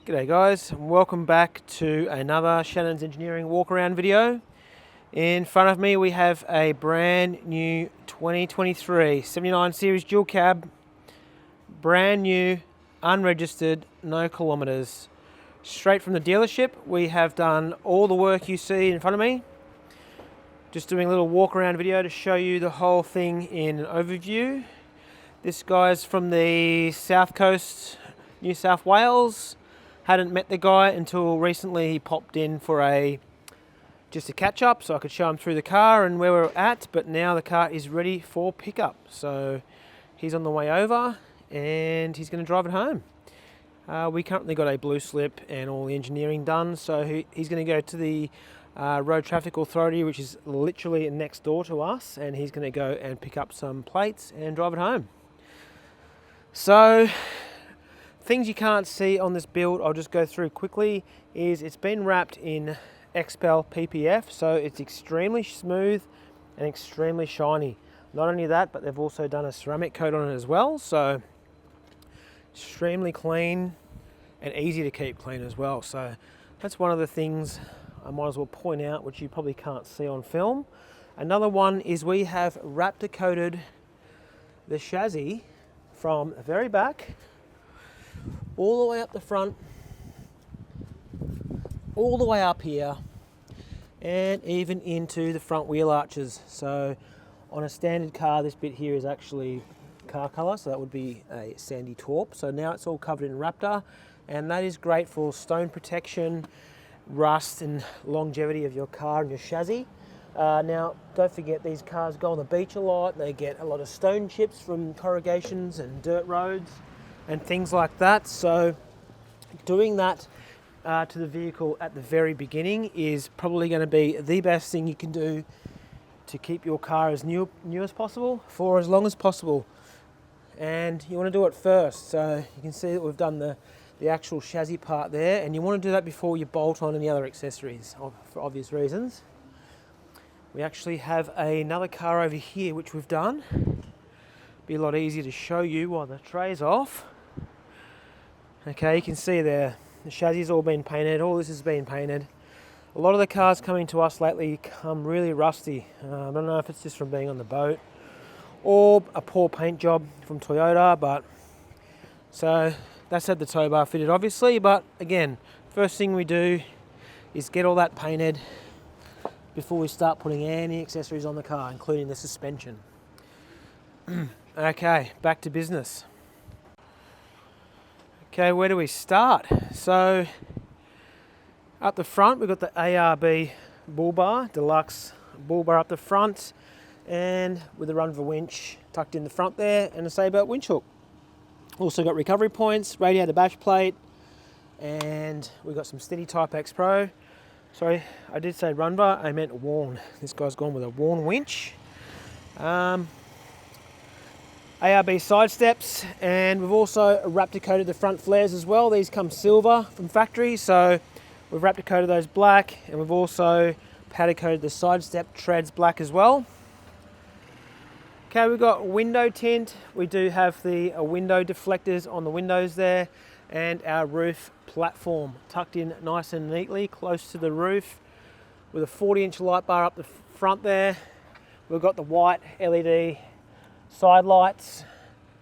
G'day guys, and welcome back to another Shannons Engineering walk around video. In front of me we have a brand new 2023 79 Series dual cab, brand new, unregistered, no kilometers. Straight from the dealership. We have done all the work you see in front of me. Just doing a little walk around video to show you the whole thing in an overview. This guy's from the south coast, New South Wales. Hadn't met the guy until recently. He popped in for just a catch up so I could show him through the car and where we're at, but now the car is ready for pickup. So he's on the way over and he's going to drive it home. We currently got a blue slip and all the engineering done, so he's going to go to the Road Traffic Authority, which is literally next door to us, and he's going to go and pick up some plates and drive it home. So things you can't see on this build, I'll just go through quickly, is it's been wrapped in XPEL PPF, so it's extremely smooth and extremely shiny. Not only that, but they've also done a ceramic coat on it as well, so extremely clean and easy to keep clean as well. So that's one of the things I might as well point out, which you probably can't see on film. Another one is we have Raptor coated the chassis from the very back all the way up the front, all the way up here, and even into the front wheel arches. So on a standard car, this bit here is actually car colour, so that would be a sandy taupe. So now it's all covered in Raptor, and that is great for stone protection, rust and longevity of your car and your chassis. Now don't forget, these cars go on the beach a lot. They get a lot of stone chips from corrugations and dirt roads and things like that. So doing that to the vehicle at the very beginning is probably going to be the best thing you can do to keep your car as new as possible for as long as possible. And you want to do it first. So you can see that we've done the actual chassis part there, and you want to do that before you bolt on any other accessories for obvious reasons. We actually have another car over here which we've done. Be a lot easier to show you while the tray's off. Okay, you can see there, the chassis has all been painted, all this has been painted. A lot of the cars coming to us lately come really rusty. I don't know if it's just from being on the boat or a poor paint job from Toyota, but so that's had the tow bar fitted obviously, but again, first thing we do is get all that painted before we start putting any accessories on the car, including the suspension. Okay, back to business. Okay, where do we start? So up the front we've got the ARB bull bar, deluxe bull bar up the front, and with the Runva winch tucked in the front there, and a Sabre winch hook. Also got recovery points, radiator bash plate, and we've got some Steady Type X Pro. Sorry, I did say Runva, I meant Warn. This guy's gone with a Warn winch. ARB side steps, and we've also Raptor coated the front flares as well. These come silver from factory, so we've Raptor coated those black, and we've also powder coated the side step treads black as well. Okay, we've got window tint. We do have the window deflectors on the windows there, and our roof platform tucked in nice and neatly close to the roof with a 40-inch light bar up the front there. We've got the white LED side lights,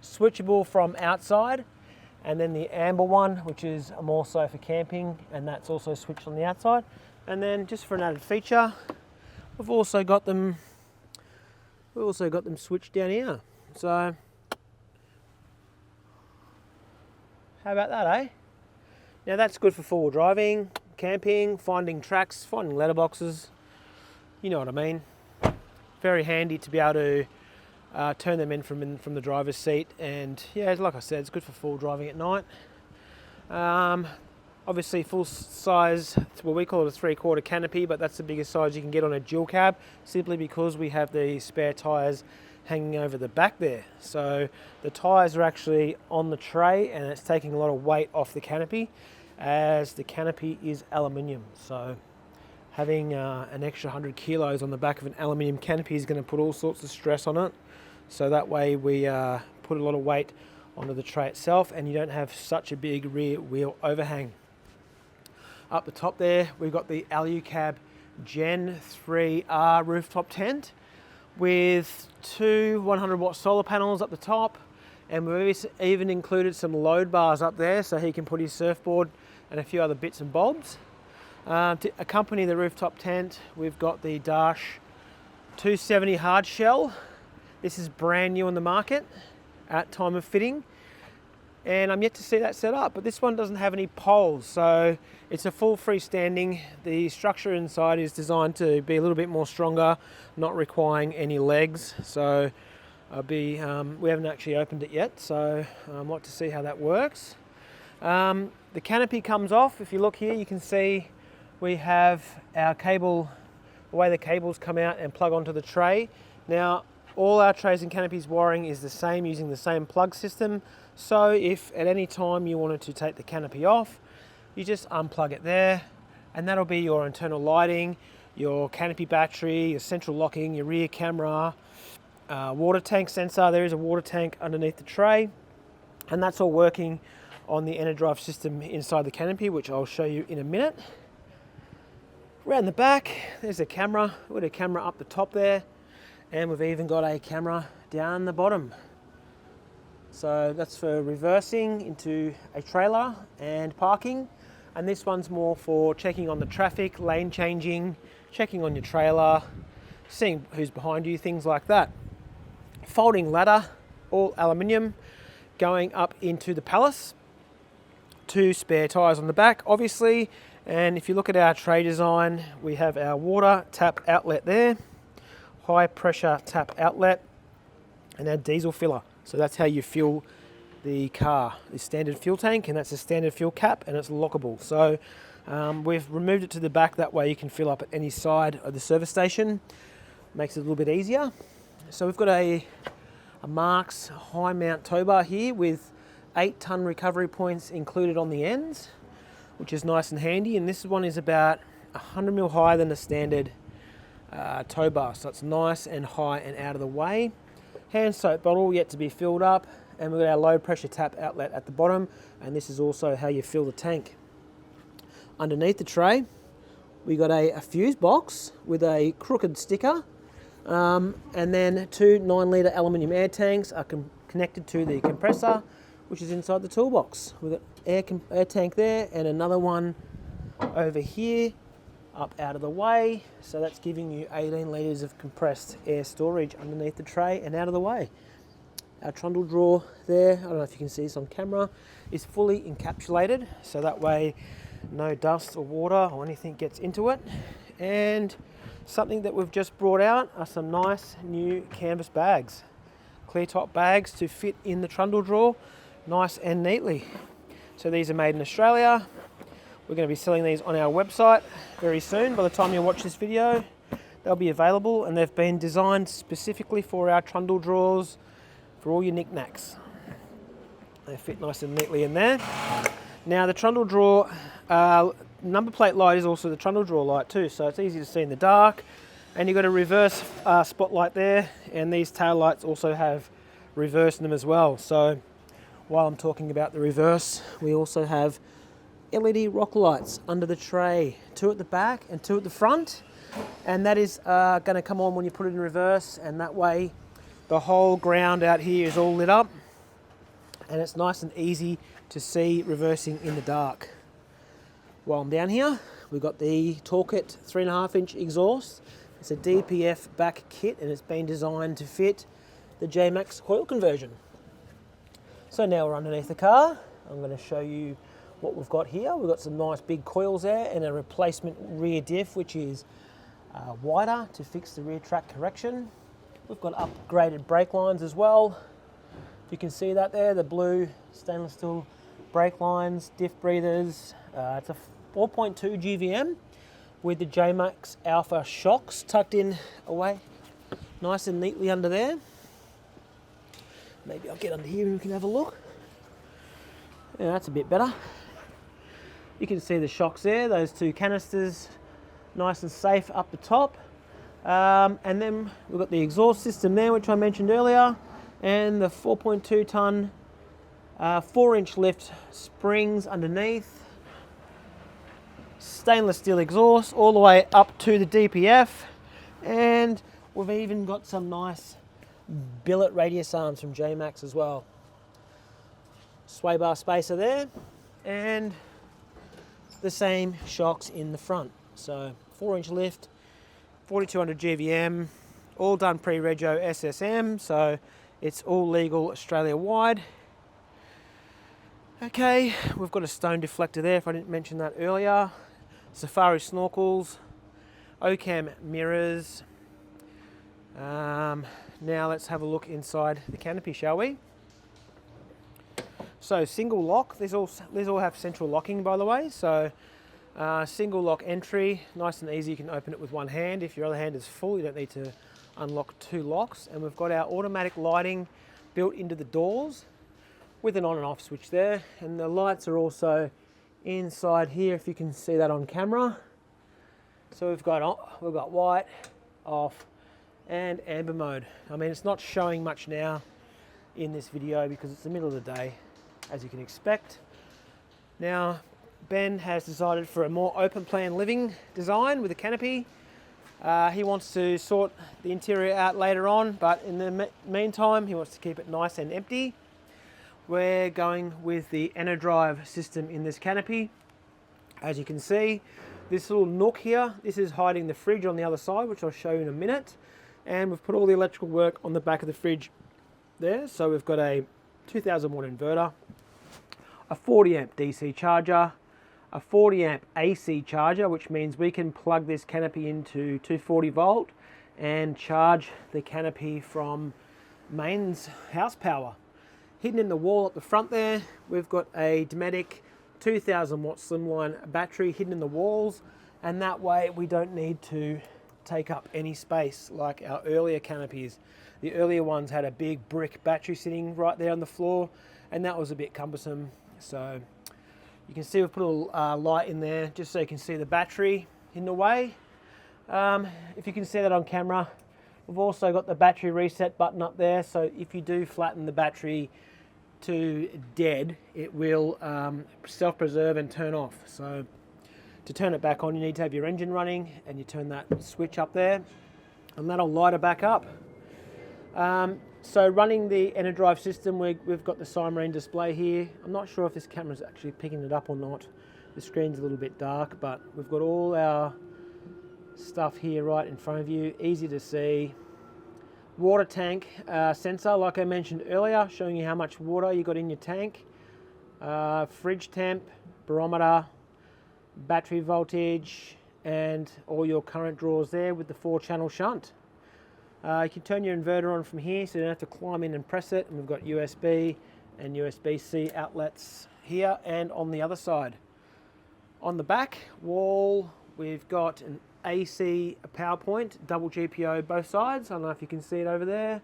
switchable from outside, and then the amber one, which is more so for camping, and that's also switched on the outside. And then just for an added feature, we've also got them switched down here. So how about that, eh? Now that's good for four-wheel driving, camping, finding tracks, finding letterboxes, you know what I mean. Very handy to be able to turn them in from the driver's seat, and yeah, like I said, it's good for full driving at night. Obviously full size, well, we call it a 3/4 canopy, but that's the biggest size you can get on a dual cab, simply because we have the spare tyres hanging over the back there. So the tyres are actually on the tray, and it's taking a lot of weight off the canopy, as the canopy is aluminium. So having an extra 100 kilos on the back of an aluminium canopy is going to put all sorts of stress on it. So that way we put a lot of weight onto the tray itself, and you don't have such a big rear wheel overhang. Up the top there, we've got the Alucab Gen 3R rooftop tent with two 100-watt solar panels up the top, and we've even included some load bars up there so he can put his surfboard and a few other bits and bobs. To accompany the rooftop tent, we've got the Dash 270 hard shell. This is brand new on the market at time of fitting, and I'm yet to see that set up, but this one doesn't have any poles, so it's a full freestanding. The structure inside is designed to be a little bit more stronger, not requiring any legs, so we haven't actually opened it yet, so I'd like to see how that works. The canopy comes off. If you look here, you can see we have our cable, the way the cables come out and plug onto the tray. Now, all our trays and canopies wiring is the same, using the same plug system. So if at any time you wanted to take the canopy off, you just unplug it there, and that'll be your internal lighting, your canopy battery, your central locking, your rear camera, water tank sensor. There is a water tank underneath the tray, and that's all working on the EnerDrive system inside the canopy, which I'll show you in a minute. Around the back, there's a camera. We've got a camera up the top there, and we've even got a camera down the bottom. So that's for reversing into a trailer and parking. And this one's more for checking on the traffic, lane changing, checking on your trailer, seeing who's behind you, things like that. Folding ladder, all aluminium, going up into the palace. Two spare tyres on the back, obviously. And if you look at our tray design, we have our water tap outlet there, high pressure tap outlet, and our diesel filler. So that's how you fuel the car, the standard fuel tank, and that's a standard fuel cap, and it's lockable. So we've removed it to the back, that way you can fill up at any side of the service station. Makes it a little bit easier. So we've got a Marks high mount tow bar here with 8-ton recovery points included on the ends, which is nice and handy. And this one is about 100mm higher than the standard tow bar, so it's nice and high and out of the way. Hand soap bottle yet to be filled up, and we've got our low pressure tap outlet at the bottom, and this is also how you fill the tank. Underneath the tray, we got a fuse box with a crooked sticker, and then two 9-litre aluminium air tanks are connected to the compressor, which is inside the toolbox. We've got air tank there, and another one over here, up out of the way. So that's giving you 18 litres of compressed air storage underneath the tray and out of the way. Our trundle drawer there, I don't know if you can see this on camera, is fully encapsulated, so that way no dust or water or anything gets into it. And something that we've just brought out are some nice new canvas bags, clear top bags to fit in the trundle drawer nice and neatly. So these are made in Australia. We're going to be selling these on our website very soon. By the time you watch this video, they'll be available, and they've been designed specifically for our trundle drawers, for all your knickknacks. They fit nice and neatly in there. Now the trundle drawer number plate light is also the trundle drawer light too, so it's easy to see in the dark. And you've got a reverse spotlight there, and these tail lights also have reverse in them as well. So while I'm talking about the reverse, we also have LED rock lights under the tray, 2 at the back and 2 at the front, and that is going to come on when you put it in reverse, and that way the whole ground out here is all lit up, and it's nice and easy to see reversing in the dark. While I'm down here, we've got the Toolkit 3.5-inch exhaust. It's a DPF back kit, and it's been designed to fit the J-Max coil conversion. So now we're underneath the car. I'm going to show you what we've got here. We've got some nice big coils there, and a replacement rear diff, which is wider to fix the rear track correction. We've got upgraded brake lines as well. You can see that there, the blue stainless steel brake lines, diff breathers. It's a 4.2 GVM with the J-Max Alpha shocks tucked in away nice and neatly under there. Maybe I'll get under here and we can have a look. Yeah, that's a bit better. You can see the shocks there, those 2 canisters, nice and safe up the top. And then we've got the exhaust system there, which I mentioned earlier, and the 4.2 tonne 4-inch lift springs underneath. stainless steel exhaust all the way up to the DPF, and we've even got some nice billet radius arms from J-Max as well. Sway bar spacer there, and the same shocks in the front. So 4-inch lift, 4200 GVM, all done pre-rego SSM, so it's all legal Australia wide. Okay, we've got a stone deflector there if I didn't mention that earlier. Safari snorkels, Ocam mirrors. Now let's have a look inside the canopy, shall we? So single lock, these all have central locking, by the way. So single lock entry, nice and easy. You can open it with one hand. If your other hand is full, you don't need to unlock two locks. And we've got our automatic lighting built into the doors with an on and off switch there. And the lights are also inside here, if you can see that on camera. So we've got white, off, and amber mode. I mean, it's not showing much now in this video because it's the middle of the day, as you can expect. Now, Ben has decided for a more open plan living design with a canopy. He wants to sort the interior out later on, but in the meantime, he wants to keep it nice and empty. We're going with the EnerDrive system in this canopy. As you can see, this little nook here, this is hiding the fridge on the other side, which I'll show you in a minute. And we've put all the electrical work on the back of the fridge there. So we've got a 2000 watt inverter, a 40 amp DC charger, a 40 amp AC charger, which means we can plug this canopy into 240 volt and charge the canopy from mains house power. Hidden in the wall at the front there, we've got a Dometic 2000 watt slimline battery hidden in the walls, and that way we don't need to take up any space like our earlier canopies. The earlier ones had a big brick battery sitting right there on the floor, and that was a bit cumbersome. So you can see we've put a light in there just so you can see the battery in the way. If you can see that on camera, we've also got the battery reset button up there, so if you do flatten the battery to dead, it will self-preserve and turn off. So to turn it back on, you need to have your engine running, and you turn that switch up there, and that'll light it back up. So running the EnerDrive system, we've got the Cymarine display here. I'm not sure if this camera's actually picking it up or not. The screen's a little bit dark, but we've got all our stuff here right in front of you, easy to see. Water tank sensor, like I mentioned earlier, showing you how much water you got in your tank. Fridge temp, barometer, battery voltage, and all your current drawers there with the 4-channel shunt. You can turn your inverter on from here, so you don't have to climb in and press it. And we've got USB and USB-C outlets here and on the other side. On the back wall, we've got an AC power point, double GPO both sides. I don't know if you can see it over there.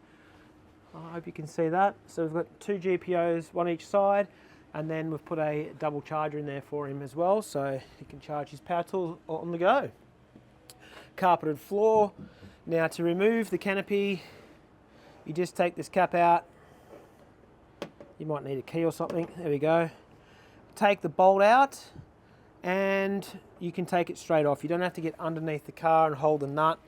I hope you can see that. So we've got 2 GPOs, one each side, and then we've put a double charger in there for him as well, so he can charge his power tools on the go. Carpeted floor. Now to remove the canopy, you just take this cap out. You might need a key or something. There we go. Take the bolt out, and you can take it straight off. You don't have to get underneath the car and hold the nut.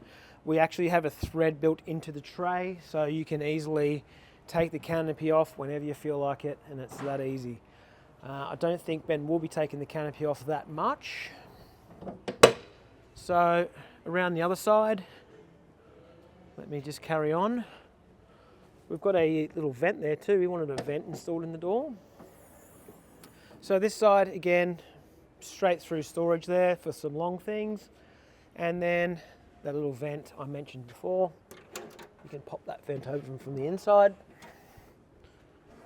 We actually have a thread built into the tray, so you can easily take the canopy off whenever you feel like it, and it's that easy. I don't think Ben will be taking the canopy off that much. So around the other side, let me just carry on. We've got a little vent there too. We wanted a vent installed in the door. So this side, again, straight through storage there for some long things. And then that little vent I mentioned before. You can pop that vent open from the inside.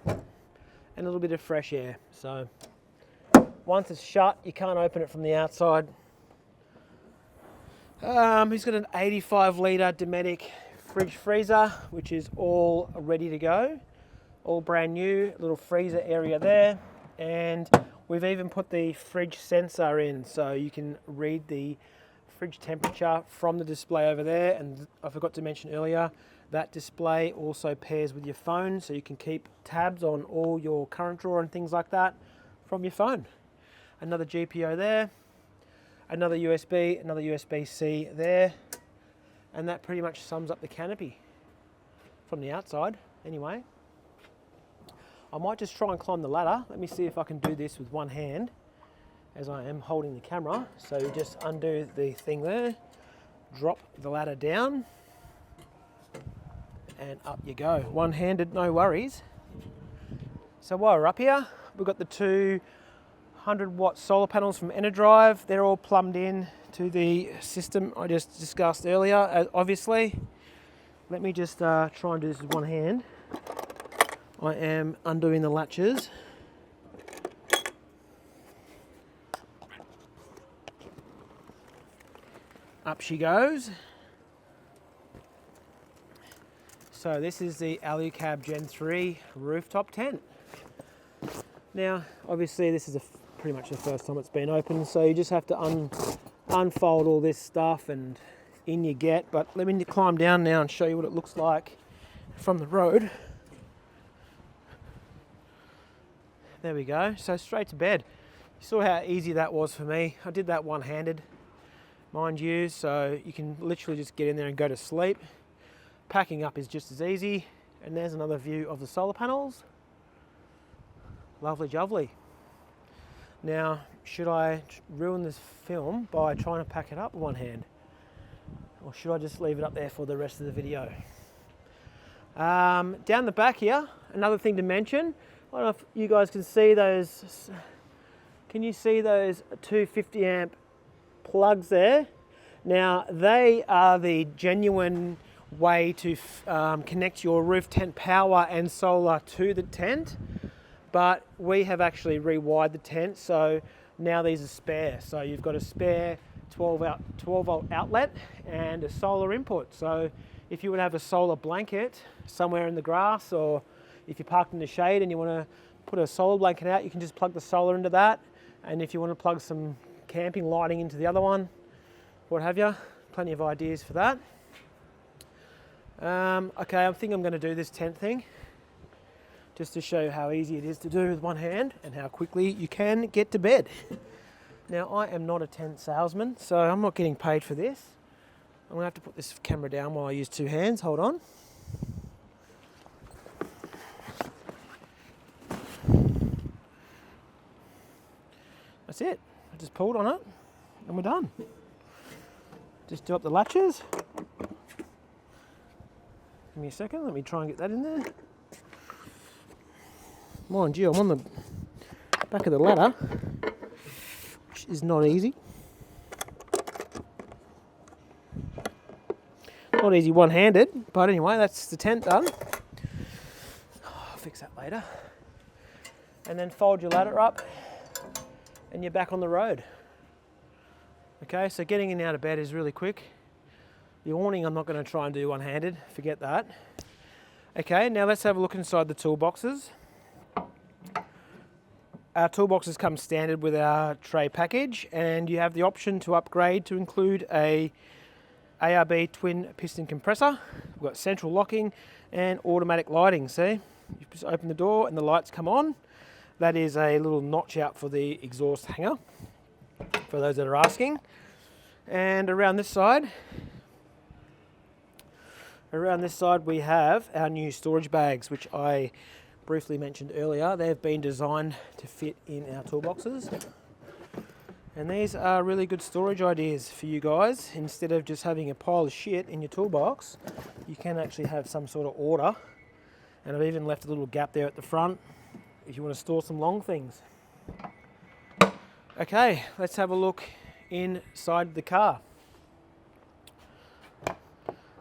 And a little bit of fresh air. So once it's shut, you can't open it from the outside. He's got an 85 litre Dometic fridge freezer, which is all ready to go. All brand new, little freezer area there. And we've even put the fridge sensor in, so you can read the fridge temperature from the display over there. And I forgot to mention earlier, that display also pairs with your phone, so you can keep tabs on all your current drawer and things like that from your phone. Another GPO there. another USB-C there, and that pretty much sums up the canopy from the outside anyway. I might just try and climb the ladder. Let me see if I can do this with one hand as I am holding the camera. So you just undo the thing there, drop the ladder down, and up you go. One-handed, no worries. So while we're up here, we've got the 200-watt solar panels from Enerdrive. They're all plumbed in to the system I just discussed earlier, obviously. Let me just try and do this with one hand. I am undoing the latches. Up she goes. So this is the Alucab Gen 3 rooftop tent. Now, obviously this is pretty much the first time it's been opened, so you just have to unfold all this stuff and in you get. But let me climb down now and show you what it looks like from the road. There we go, so straight to bed. You saw how easy that was for me. I did that one-handed, mind you, so you can literally just get in there and go to sleep. Packing up is just as easy. And there's another view of the solar panels. Lovely jubbly. Now, should I ruin this film by trying to pack it up with one hand? Or should I just leave it up there for the rest of the video? Down the back here, another thing to mention, I don't know if you guys can see those, can you see those 250 amp plugs there? Now, they are the genuine way to connect your roof tent power and solar to the tent, but we have actually rewired the tent, so now these are spare. So you've got a spare 12 volt outlet and a solar input. So if you would have a solar blanket somewhere in the grass, or if you're parked in the shade and you want to put a solar blanket out, you can just plug the solar into that. And if you want to plug some camping lighting into the other one, what have you, plenty of ideas for that. Okay, I think I'm going to do this tent thing just to show you how easy it is to do with one hand and how quickly you can get to bed. Now, I am not a tent salesman, so I'm not getting paid for this. I'm going to have to put this camera down while I use two hands. Hold on. That's it. I just pulled on it and we're done. Just do up the latches. Give me a second, let me try and get that in there. Mind you, I'm on the back of the ladder, which is not easy. Not easy one-handed, but anyway, that's the tent done. I'll fix that later. And then fold your ladder up and you're back on the road. Okay, so getting in and out of bed is really quick. The awning I'm not going to try and do one-handed, forget that. Okay, now let's have a look inside the toolboxes. Our toolboxes come standard with our tray package, and you have the option to upgrade to include a ARB twin piston compressor. We've got central locking and automatic lighting. See, you just open the door and the lights come on. That is a little notch out for the exhaust hanger, for those that are asking. And around this side we have our new storage bags, which I briefly mentioned earlier. They've been designed to fit in our toolboxes. And these are really good storage ideas for you guys. Instead of just having a pile of shit in your toolbox, you can actually have some sort of order. And I've even left a little gap there at the front if you want to store some long things. Okay, let's have a look inside the car.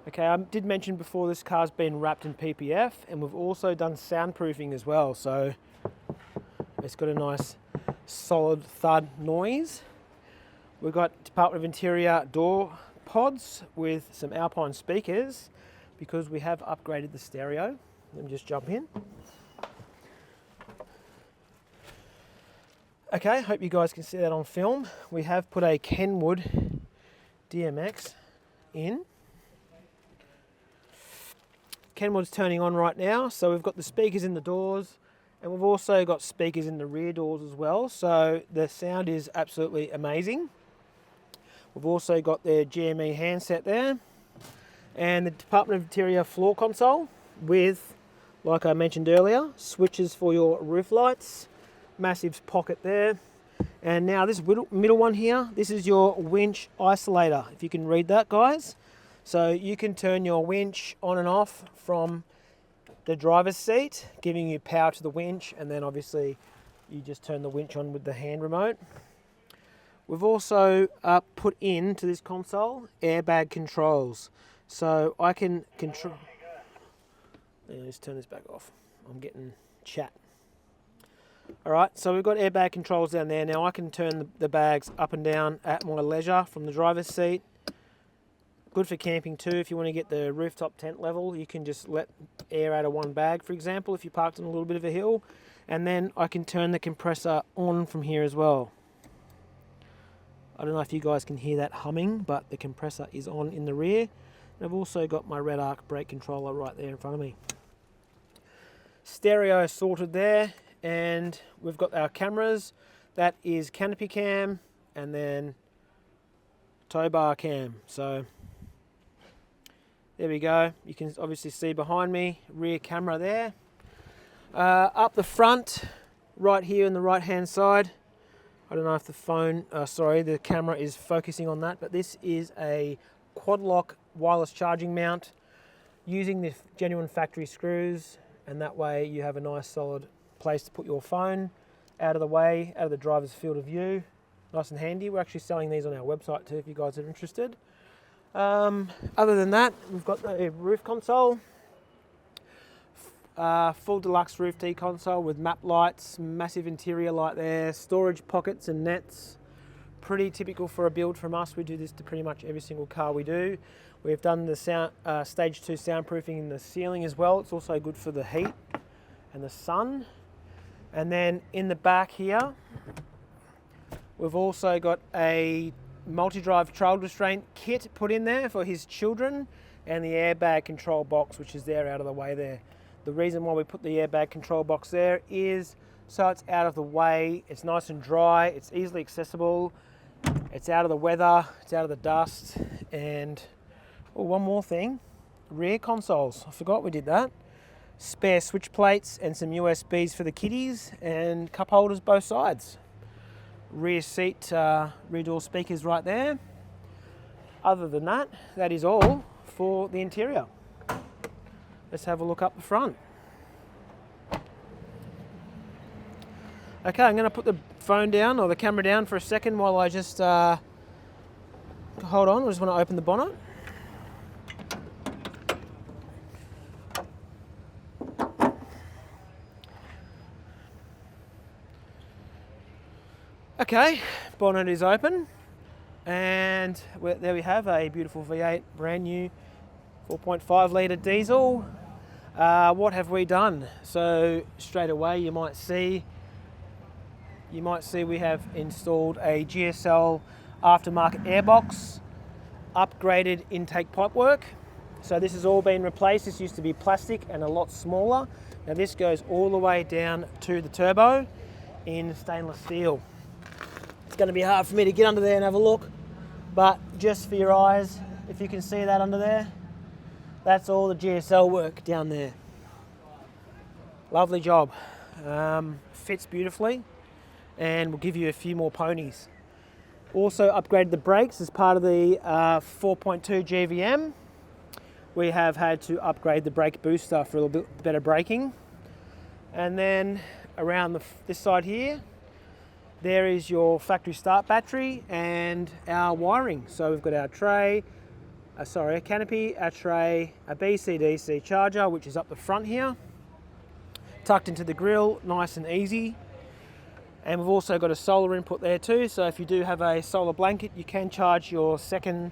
Okay, I did mention before this car's been wrapped in PPF, and we've also done soundproofing as well, so it's got a nice solid thud noise. We've got Department of Interior door pods with some Alpine speakers because we have upgraded the stereo. Let me just jump in. Okay, hope you guys can see that on film. We have put a Kenwood DMX in. Kenwood's turning on right now, so we've got the speakers in the doors, and we've also got speakers in the rear doors as well, so the sound is absolutely amazing. We've also got their GME handset there, and the Department of Interior floor console with, like I mentioned earlier, switches for your roof lights, massive pocket there. And now this middle one here, this is your winch isolator, if you can read that, guys. So you can turn your winch on and off from the driver's seat, giving you power to the winch, and then obviously you just turn the winch on with the hand remote. We've also put into this console airbag controls. So I can control... Let's turn this back off. I'm getting chat. Alright, so we've got airbag controls down there. Now I can turn the bags up and down at my leisure from the driver's seat. Good for camping too. If you want to get the rooftop tent level, you can just let air out of one bag, for example, if you parked on a little bit of a hill. And then I can turn the compressor on from here as well. I don't know if you guys can hear that humming, but the compressor is on in the rear. And I've also got my red arc brake controller right there in front of me. Stereo sorted there. And we've got our cameras. That is canopy cam and then tow bar cam. So there we go. You can obviously see behind me, rear camera there. Up the front, right here on the right hand side. I don't know if the camera is focusing on that, but this is a quad lock wireless charging mount using the genuine factory screws, and that way you have a nice solid place to put your phone out of the way, out of the driver's field of view. Nice and handy. We're actually selling these on our website too if you guys are interested. Other than that, we've got the roof console, full deluxe roof D console with map lights, massive interior light there, storage pockets and nets. Pretty typical for a build from us. We do this to pretty much every single car we do. We've done the stage 2 soundproofing in the ceiling as well. It's also good for the heat and the sun. And then in the back here, we've also got a multi-drive child restraint kit put in there for his children, and the airbag control box, which is there out of the way there. The reason why we put the airbag control box there is so it's out of the way, it's nice and dry, it's easily accessible, it's out of the weather, it's out of the dust. And one more thing, rear consoles, I forgot we did that. Spare switch plates and some USBs for the kiddies, and cup holders both sides. Rear seat, rear door speakers right there. Other than that, that is all for the interior. Let's have a look up the front. Okay, I'm going to put the phone down, or the camera down, for a second while I just hold on. I just want to open the bonnet. Okay, bonnet is open, and there we have a beautiful V8, brand new 4.5 litre diesel. What have we done? So straight away you might see we have installed a GSL aftermarket airbox, upgraded intake pipework. So this has all been replaced. This used to be plastic and a lot smaller. Now this goes all the way down to the turbo in stainless steel. It's going to be hard for me to get under there and have a look, but just for your eyes, if you can see that under there, that's all the GSL work down there. Lovely job. Fits beautifully, and we'll give you a few more ponies. Also upgraded the brakes as part of the 4.2 GVM. We have had to upgrade the brake booster for a little bit better braking. And then around this side here, there is your factory start battery and our wiring. So we've got our tray, a canopy, a tray, a BCDC charger, which is up the front here, tucked into the grill, nice and easy. And we've also got a solar input there too, so if you do have a solar blanket, you can charge your second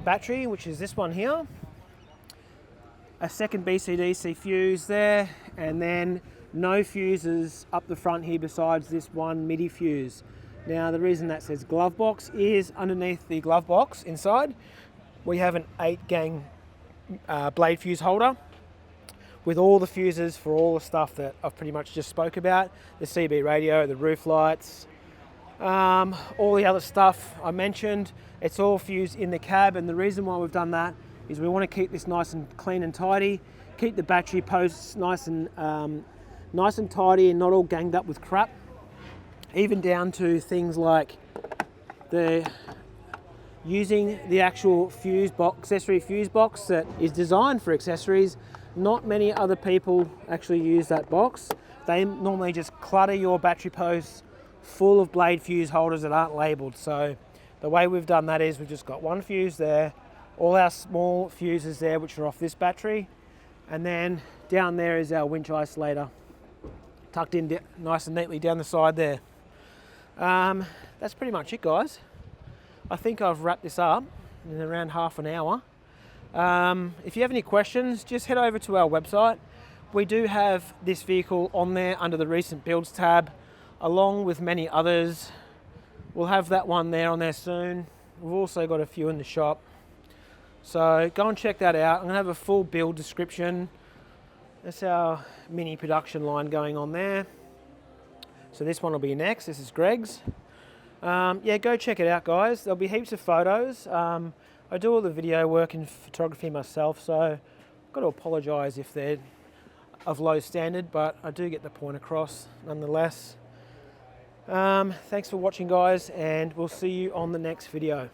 battery, which is this one here. A second BCDC fuse there, and then no fuses up the front here besides this one MIDI fuse. Now the reason that says glove box is underneath the glove box inside we have an 8-gang blade fuse holder with all the fuses for all the stuff that I've pretty much just spoke about. The CB radio, the roof lights, All the other stuff I mentioned, it's all fused in the cab, and the reason why we've done that is we want to keep this nice and clean and tidy, keep the battery posts nice and tidy and not all ganged up with crap, even down to things like using the actual fuse box, accessory fuse box that is designed for accessories. Not many other people actually use that box. They normally just clutter your battery posts full of blade fuse holders that aren't labelled. So the way we've done that is we've just got one fuse there, all our small fuses there which are off this battery, and then down there is our winch isolator tucked in nice and neatly down the side there. That's pretty much it, guys. I think I've wrapped this up in around half an hour. If you have any questions, just head over to our website. We do have this vehicle on there under the recent builds tab, along with many others. We'll have that one there on there soon. We've also got a few in the shop. So go and check that out. I'm gonna have a full build description. That's our mini production line going on there. So this one will be next. This is Greg's. Yeah, go check it out, guys. There'll be heaps of photos. I do all the video work and photography myself, so I've got to apologise if they're of low standard, but I do get the point across nonetheless. Thanks for watching, guys, and we'll see you on the next video.